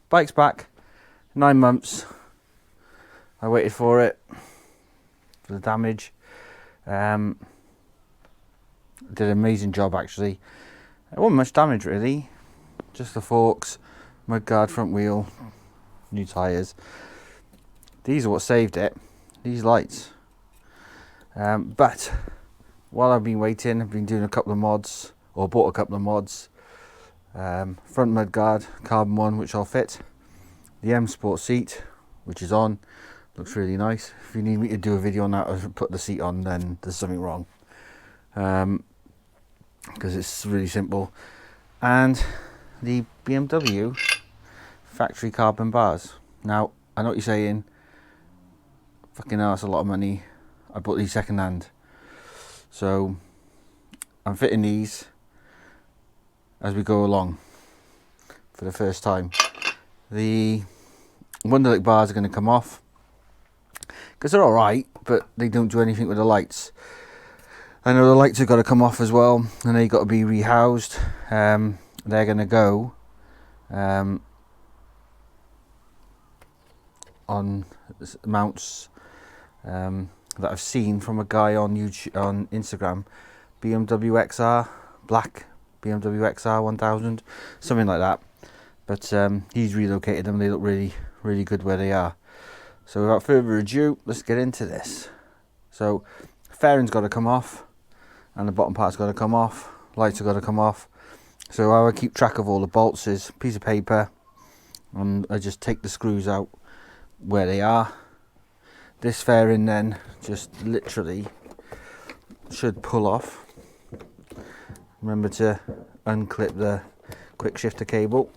bike's back. 9 months. I waited for it, for the damage. Did an amazing job actually. It wasn't much damage really, just the forks, mudguard, front wheel, new tyres. These are what saved it, these lights. But while I've been waiting, I've been doing a couple of mods, or bought a couple of mods. Front mudguard, carbon one, which I'll fit. The M Sport seat, which is on, looks really nice. If you need me to do a video on that or put the seat on, then there's something wrong. Because it's really simple. And the BMW factory carbon bars. Now, I know what you're saying. Fucking hell, that's a lot of money. I bought these second hand. So, I'm fitting these as we go along for the first time. The Wonderlic bars are going to come off because they're alright, but they don't do anything with the lights. I know the lights have got to come off as well, and they've got to be rehoused. They're going to go on mounts that I've seen from a guy on YouTube, on Instagram, BMW XR, black BMW XR 1000, something like that. But he's relocated them. They look really, really good where they are. So without further ado, let's get into this. So fairing's got to come off, and the bottom part's got to come off. Lights have got to come off. So how I keep track of all the bolts is a piece of paper, and I just take the screws out where they are. This fairing then just literally should pull off. Remember to unclip the quick shifter cable.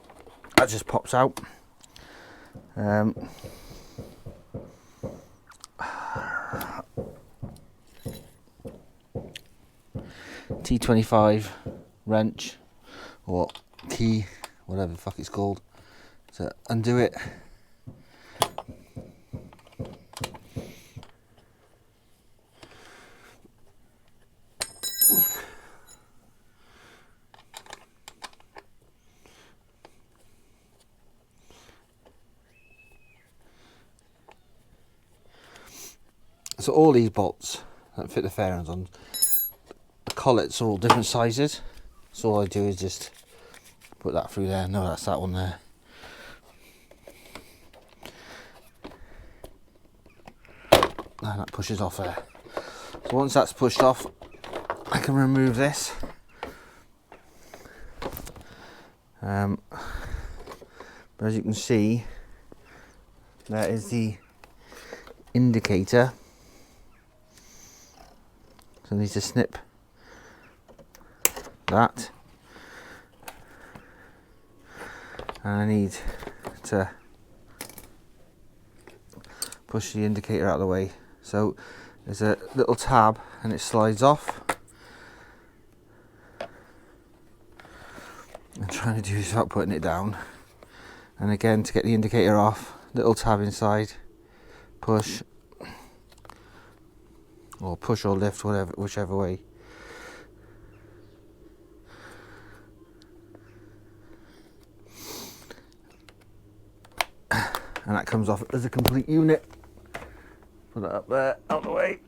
That just pops out. T25 wrench, or key, whatever the fuck it's called, to undo it. So all these bolts that fit the fairings on, the collets are all different sizes. So all I do is just put that through there. No, that's that one there. And that pushes off there. So once that's pushed off, I can remove this. But as you can see, that is the indicator. So I need to snip that, and I need to push the indicator out of the way. So there's a little tab and it slides off. I'm trying to do this without putting it down. And again, to get the indicator off, little tab inside, push, or push or lift, whatever, whichever way. And that comes off as a complete unit. Put that up there, out the way.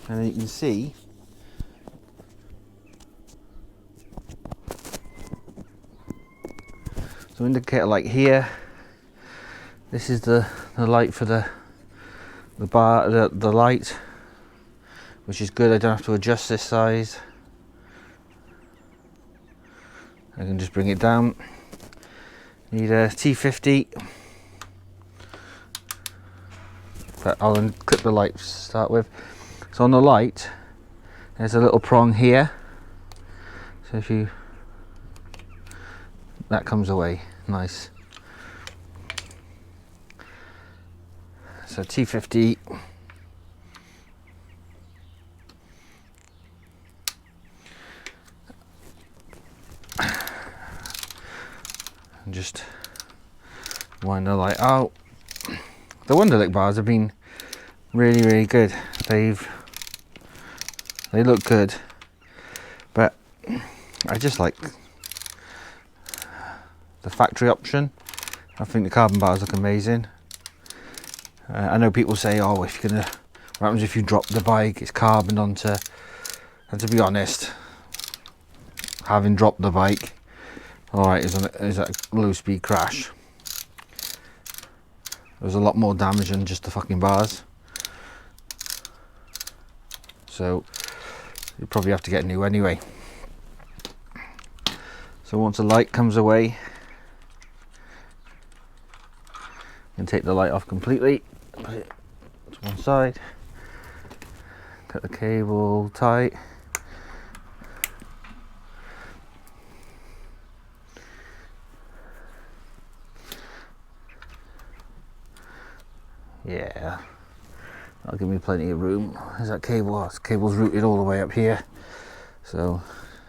And then you can see so indicator light here. This is the light for the bar, the light, which is good. I don't have to adjust this size. I can just bring it down. Need a T50, but I'll unclip the light to start with. So on the light, there's a little prong here. So if you, that comes away, nice. So T50. And just wind the light out. The Wonderlic bars have been really, really good. They look good, but I just like the factory option. I think the carbon bars look amazing. I know people say, oh, if you're gonna, what happens if you drop the bike, it's carbon onto, and to be honest, having dropped the bike, alright, is a low speed crash. There's a lot more damage than just the fucking bars. So you probably have to get new anyway. So once the light comes away, you can take the light off completely, put it to one side, cut the cable tight. Yeah, that'll give me plenty of room. There's that cable, that cable's routed all the way up here. So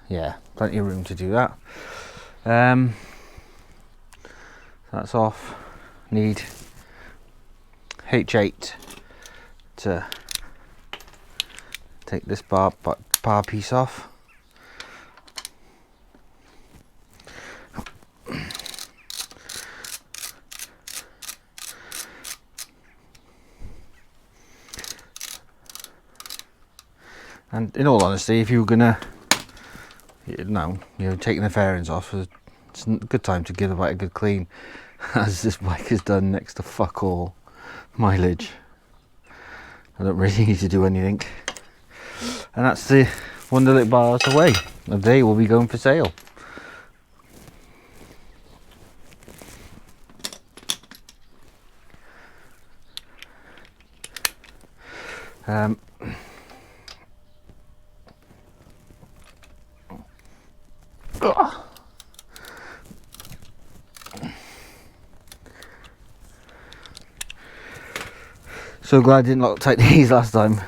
yeah, plenty of room to do that. That's off. Need H8 to take this bar piece off. And in all honesty, if you were gonna, taking the fairings off, it's a good time to give the bike a good clean, as this bike has done next to fuck all mileage. I don't really need to do anything, and that's the Wonderlic bars away. And they will be going for sale. So glad I didn't Loctite these last time.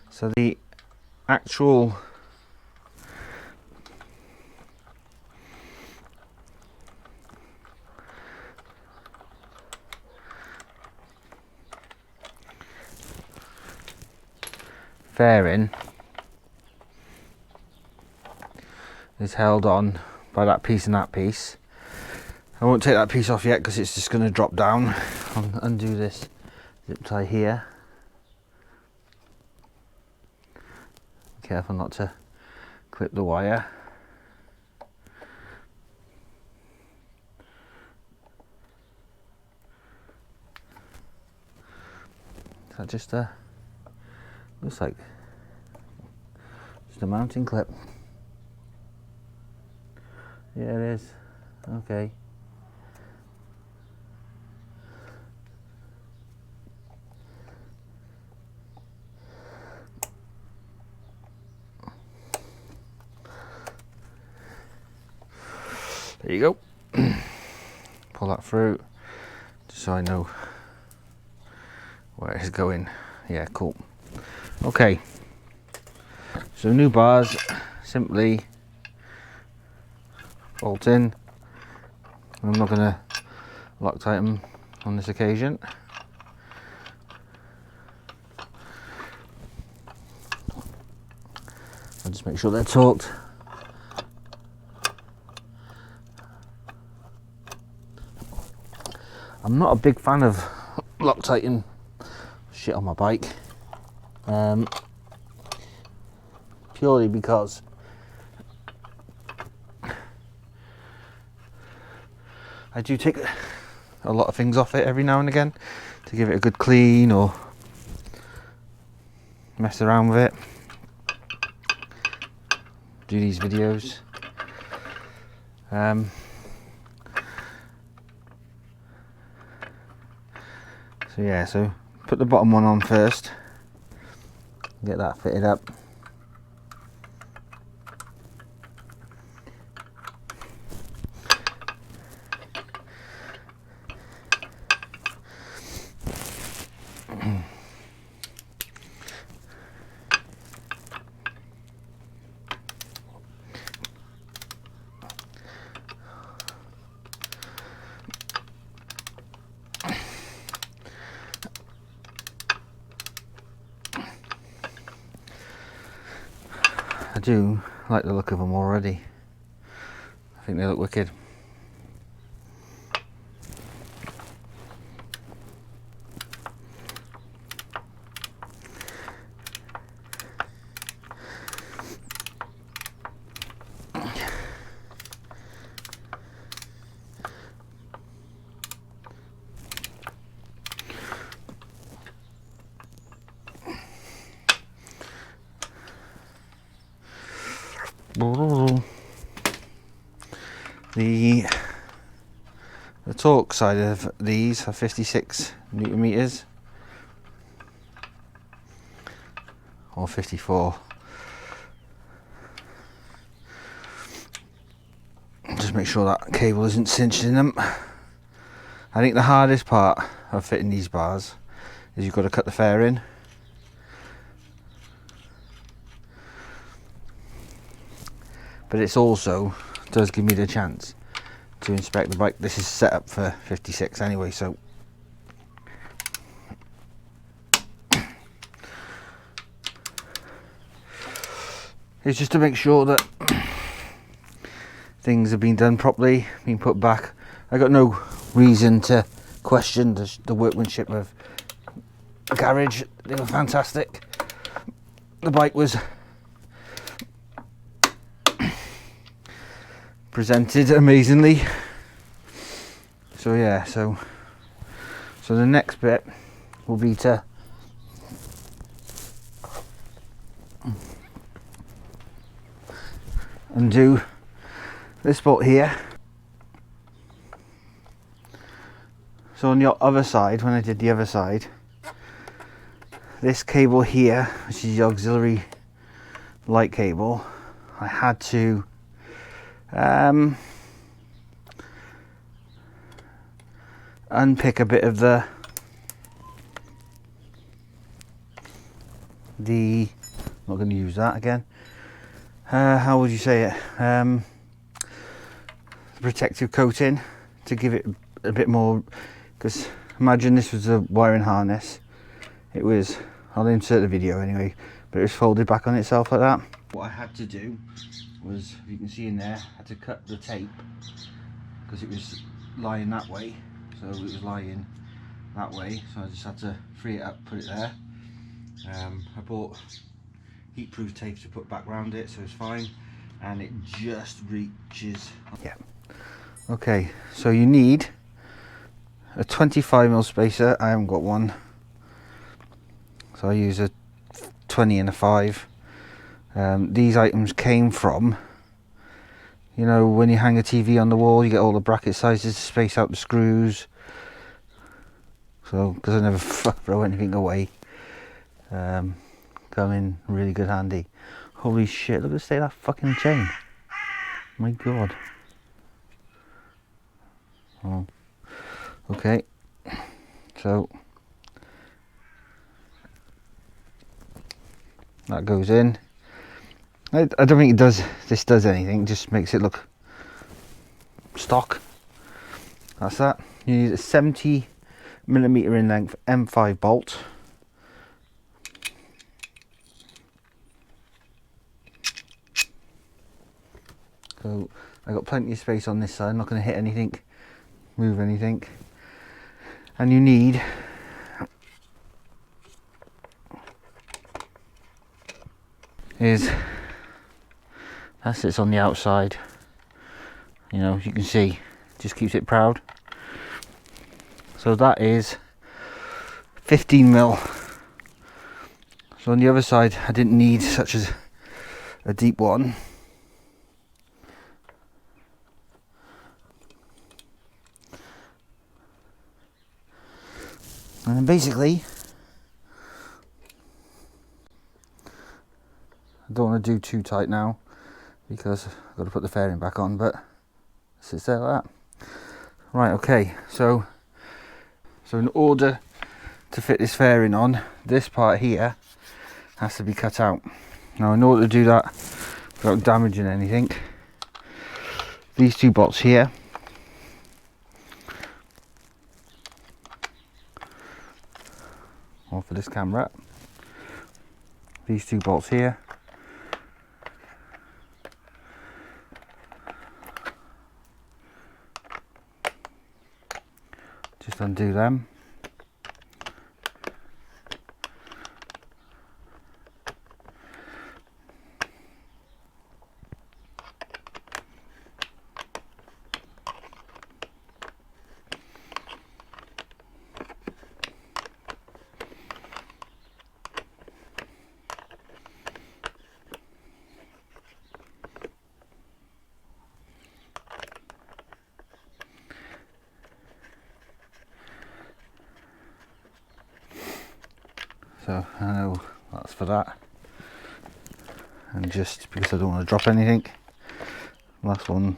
So the actual fairing is held on by that piece and that piece. I won't take that piece off yet because it's just going to drop down. I'll undo this zip tie here. Be careful not to clip the wire. Is that just a, looks like just a mounting clip. Yeah, it is. Okay. There you go. Pull that through, just so I know where it's going. Yeah, cool. Okay. So new bars, simply bolt in. I'm not going to Loctite them on this occasion. I'll just make sure they're torqued. I'm not a big fan of Loctiting shit on my bike, purely because I do take a lot of things off it every now and again to give it a good clean or mess around with it, do these videos. So yeah, so put the bottom one on first, get that fitted up. do like the look of them already. I think they look wicked. The torque side of these are 56 newton meters or 54. Just make sure that cable isn't cinched in them. I think the hardest part of fitting these bars is you've got to cut the fairing. But it's also does give me the chance to inspect the bike. This is set up for 56 anyway, so it's just to make sure that things have been done properly, been put back. I got no reason to question the workmanship of the garage. They were fantastic. The bike was presented amazingly. So yeah, so the next bit will be to undo this bolt here. So on the other side, when I did the other side, this cable here, which is the auxiliary light cable, I had to unpick a bit of the I'm not going to use that again. How would you say it? Protective coating to give it a bit more, because imagine this was a wiring harness. It was, I'll insert the video anyway, but it was folded back on itself like that. What I had to do was, if you can see in there, I had to cut the tape because it was lying that way, so it was lying that way, so I just had to free it up, put it there. I bought heat-proof tape to put back around it, so it's fine, and it just reaches. Yeah. Okay, so you need a 25mm spacer. I haven't got one, so I use a 20 and a 5. These items came from, you know, when you hang a TV on the wall, you get all the bracket sizes to space out the screws. So, because I never throw anything away, come in really good handy. Holy shit, look at the state of that fucking chain. My god. Oh. Okay, so that goes in. I don't think this does anything, just makes it look stock. That's that. You need a 70mm in length M5 bolt. So I got plenty of space on this side. I'm not going to hit anything, move anything. And you need that sits on the outside, you know, you can see, just keeps it proud. So that is 15mm. So on the other side I didn't need such a deep one. And then basically, I don't want to do too tight now because I've got to put the fairing back on, but it sits there like that. Right, okay, so in order to fit this fairing on, this part here has to be cut out. Now in order to do that without damaging anything, these two bolts here or for this camera, these two bolts here just undo them. So I know that's for that, and just because I don't want to drop anything, last one.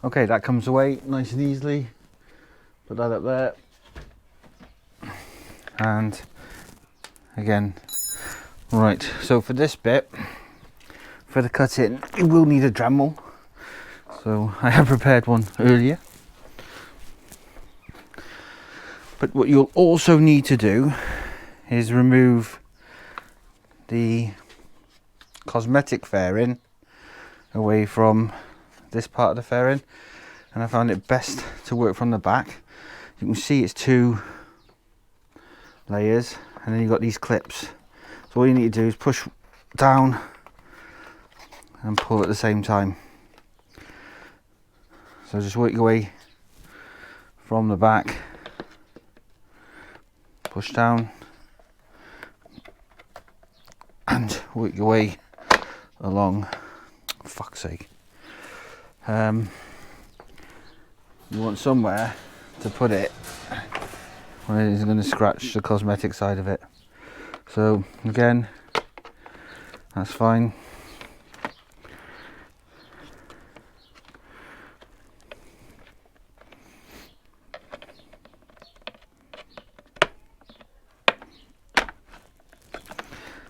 Okay, that comes away nice and easily. Put that up there. And again, right, so for this bit, for the cut in, you will need a Dremel. So I have prepared one earlier. But what you'll also need to do is remove the cosmetic fairing away from this part of the fairing, and I found it best to work from the back. You can see it's 2 layers, and then you've got these clips. So all you need to do is push down and pull at the same time. So just work your way from the back, push down, and work your way along. For fuck's sake. You want somewhere to put it when it is going to scratch the cosmetic side of it. So again, that's fine.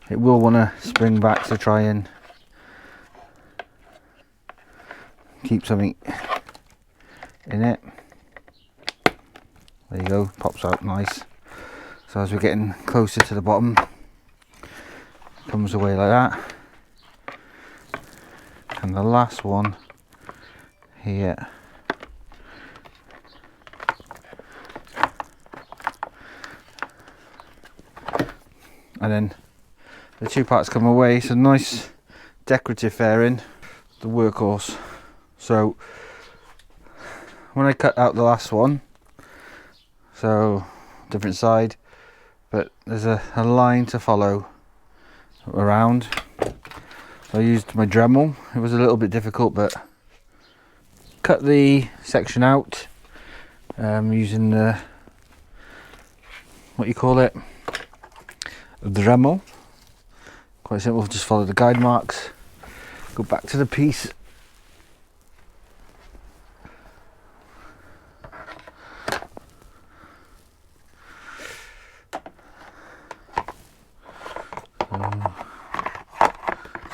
It will want to spring back to try and keep something in it. There you go, pops out nice. So as we're getting closer to the bottom, it comes away like that. And the last one here, and then the 2 parts come away. So nice decorative fairing, the workhorse. So when I cut out the last one, so different side, but there's a line to follow around. So I used my Dremel. It was a little bit difficult, but cut the section out using the, what you call it, the Dremel. Quite simple, just follow the guide marks, go back to the piece,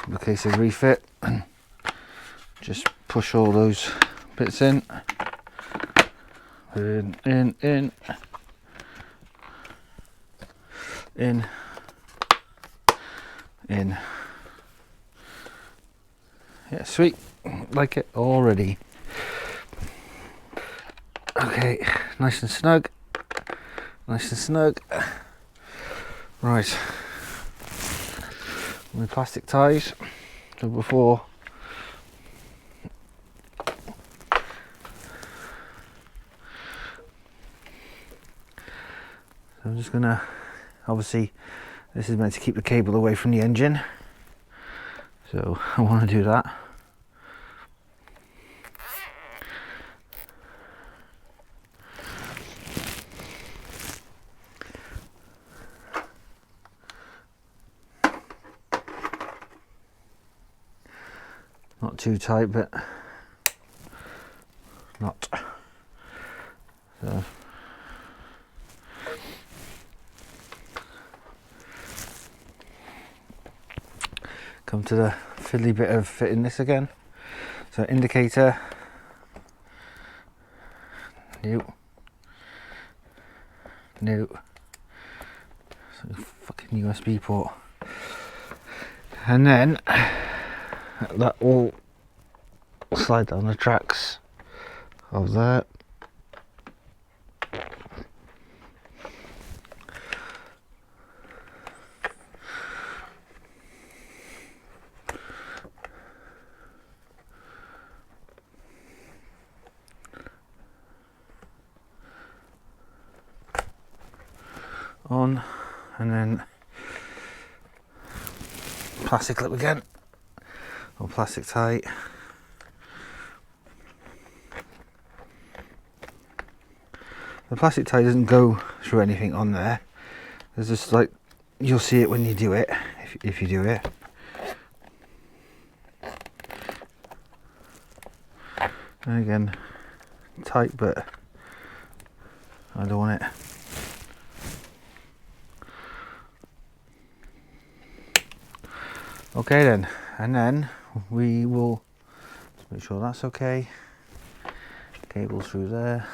in the case of refit, just push all those bits in, in, yeah, sweet, like it already. Okay, nice and snug, right. My plastic ties. So before I'm just gonna, obviously this is meant to keep the cable away from the engine, so I want to do that. Not too tight, but not. So come to the fiddly bit of fitting this again. So indicator New. So fucking USB port. And then that will slide down the tracks of that. On, and then plastic clip again, or plastic tie. The plastic tie doesn't go through anything on there. There's just like, you'll see it when you do it, if you do it. And again, tight, but I don't want it. Okay then, and then we will make sure that's okay. Cable through there.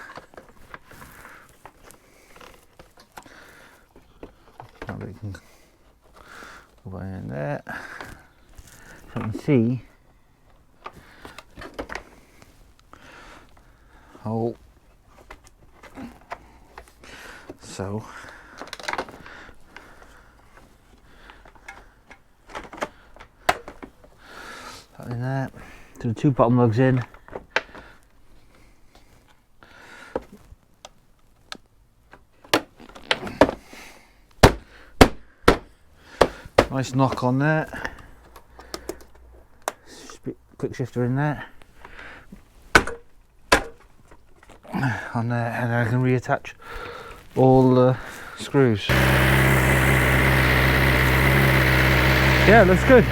Now we can go by in there. So you can see how. So that in there. So the two bottom lugs in. Nice knock on there. Quick shifter in there. On there, and then I can reattach all the screws. Yeah, looks good.